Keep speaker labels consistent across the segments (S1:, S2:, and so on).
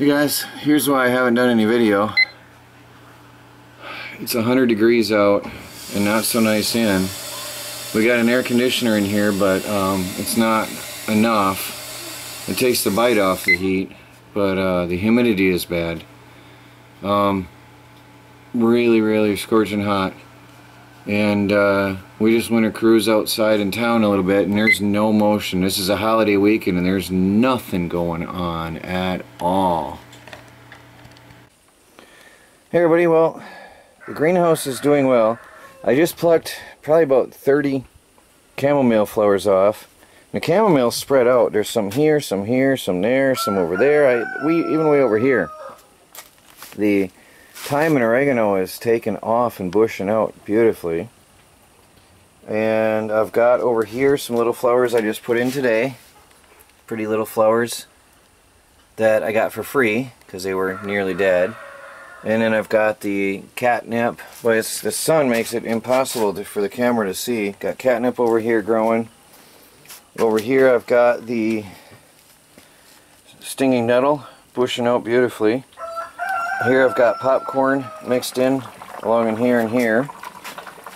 S1: Hey guys, here's why I haven't done any video. It's 100 degrees out and not so nice in. We got an air conditioner in here, but it's not enough. It takes the bite off the heat, but the humidity is bad. Really scorching hot. And we just went a cruise outside in town a little bit, and there's no motion. This is a holiday weekend and there's nothing going on at all. Hey everybody, well, the greenhouse is doing well. I just plucked probably about 30 chamomile flowers off. The chamomile spread out. There's some here, some here, some there, some over there. Even way over here. The thyme and oregano is taken off and bushing out beautifully. And I've got over here some little flowers I just put in today. Pretty little flowers that I got for free because they were nearly dead. And then I've got the catnip, but the sun makes it impossible for the camera to see. Got catnip over here growing. Over here I've got the stinging nettle bushing out beautifully. Here I've got popcorn mixed in along in here and here.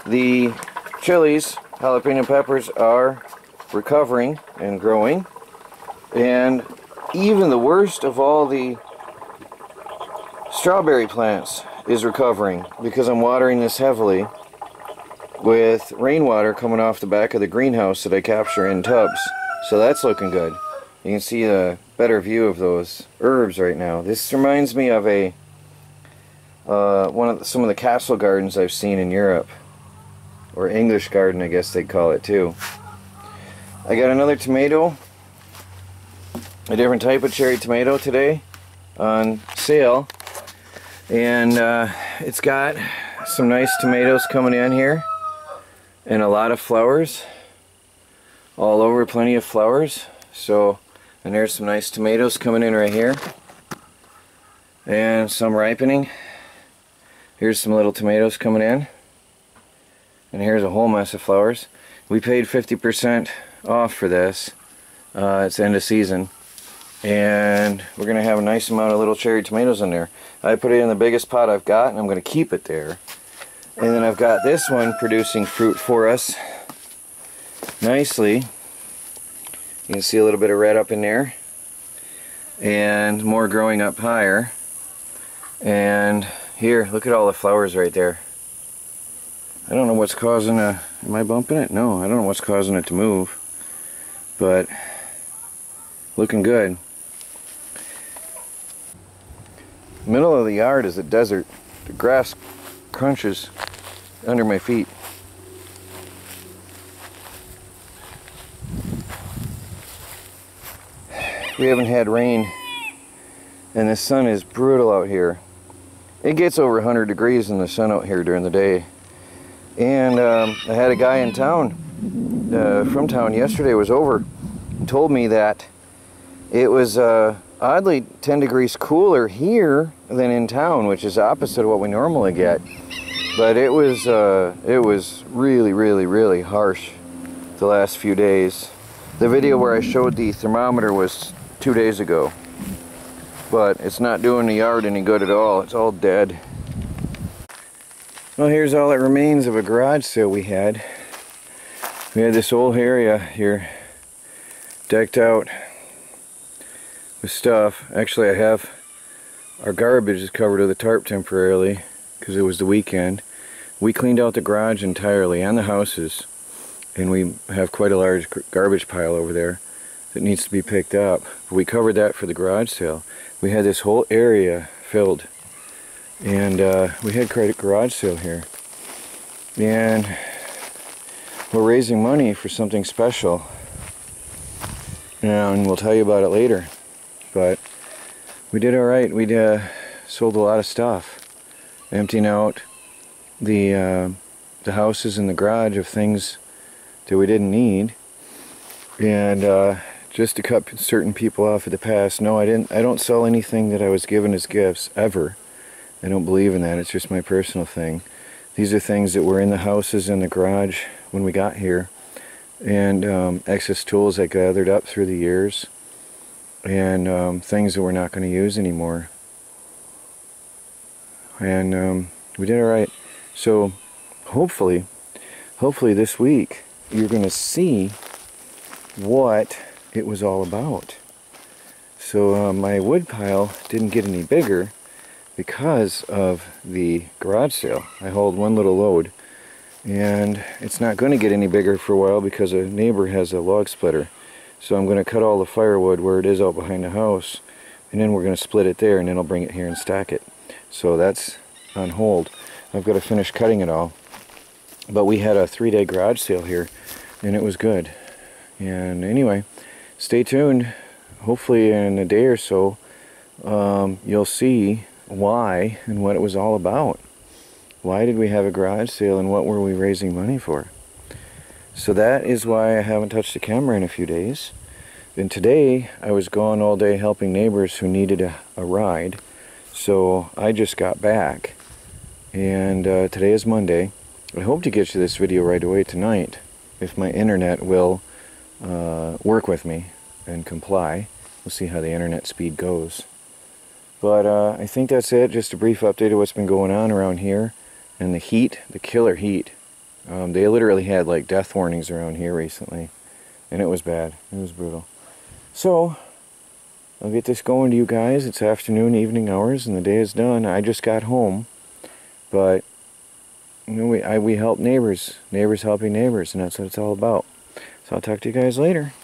S1: The chilies, jalapeno peppers, are recovering and growing. And even the worst of all the strawberry plants is recovering because I'm watering this heavily with rainwater coming off the back of the greenhouse that I capture in tubs. So that's looking good. You can see a better view of those herbs right now. This reminds me of some of the castle gardens I've seen in Europe, or English garden I guess they'd call it too. I got another tomato, a different type of cherry tomato today on sale, and it's got some nice tomatoes coming in here and a lot of flowers all over, plenty of flowers. So, and there's some nice tomatoes coming in right here and some ripening. Here's some little tomatoes coming in, and here's a whole mess of flowers. We paid 50% off for this. It's the end of season, and we're gonna have a nice amount of little cherry tomatoes in there. I put it in the biggest pot I've got, and I'm gonna keep it there. And then I've got this one producing fruit for us nicely. You can see a little bit of red up in there, and more growing up higher. And here, look at all the flowers right there. I don't know what's causing am I bumping it? No, I don't know what's causing it to move, but looking good. Middle of the yard is a desert. The grass crunches under my feet. We haven't had rain, and the sun is brutal out here. It gets over 100 degrees in the sun out here during the day. And I had a guy in town, from town yesterday, was over and told me that it was oddly 10 degrees cooler here than in town, which is opposite of what we normally get. But it was really harsh the last few days. The video where I showed the thermometer was 2 days ago. But it's not doing the yard any good at all. It's all dead. Well, here's all that remains of a garage sale we had. We had this whole area here decked out with stuff. Actually, I have our garbage is covered with a tarp temporarily because it was the weekend. We cleaned out the garage entirely and the houses, and we have quite a large garbage pile over there that needs to be picked up. We covered that for the garage sale. We had this whole area filled, and we had quite a garage sale here, and we're raising money for something special, and we'll tell you about it later. But we did alright. We sold a lot of stuff, emptying out the houses and the garage of things that we didn't need, and just to cut certain people off of the past. No, I don't sell anything that I was given as gifts, ever. I don't believe in that. It's just my personal thing. These are things that were in the houses and the garage when we got here, and excess tools I gathered up through the years. and things that we're not going to use anymore. And we did alright. So hopefully this week you're going to see what it was all about. So my wood pile didn't get any bigger because of the garage sale. I hauled one little load, and it's not going to get any bigger for a while because a neighbor has a log splitter. So I'm going to cut all the firewood where it is out behind the house, and then we're going to split it there, and then I'll bring it here and stack it. So that's on hold. I've got to finish cutting it all. But we had a 3-day garage sale here, and it was good. And anyway, stay tuned. Hopefully in a day or so, you'll see why and what it was all about. Why did we have a garage sale, and what were we raising money for? So that is why I haven't touched the camera in a few days. And today I was gone all day helping neighbors who needed a ride. So I just got back, and today is Monday. I hope to get you this video right away tonight if my internet will work with me and comply. We'll see how the internet speed goes. But I think that's it. Just a brief update of what's been going on around here. And the heat, the killer heat. They literally had like death warnings around here recently. And it was bad. It was brutal. So, I'll get this going to you guys. It's afternoon, evening hours, and the day is done. I just got home. But, you know, we help neighbors. Neighbors helping neighbors, and that's what it's all about. So I'll talk to you guys later.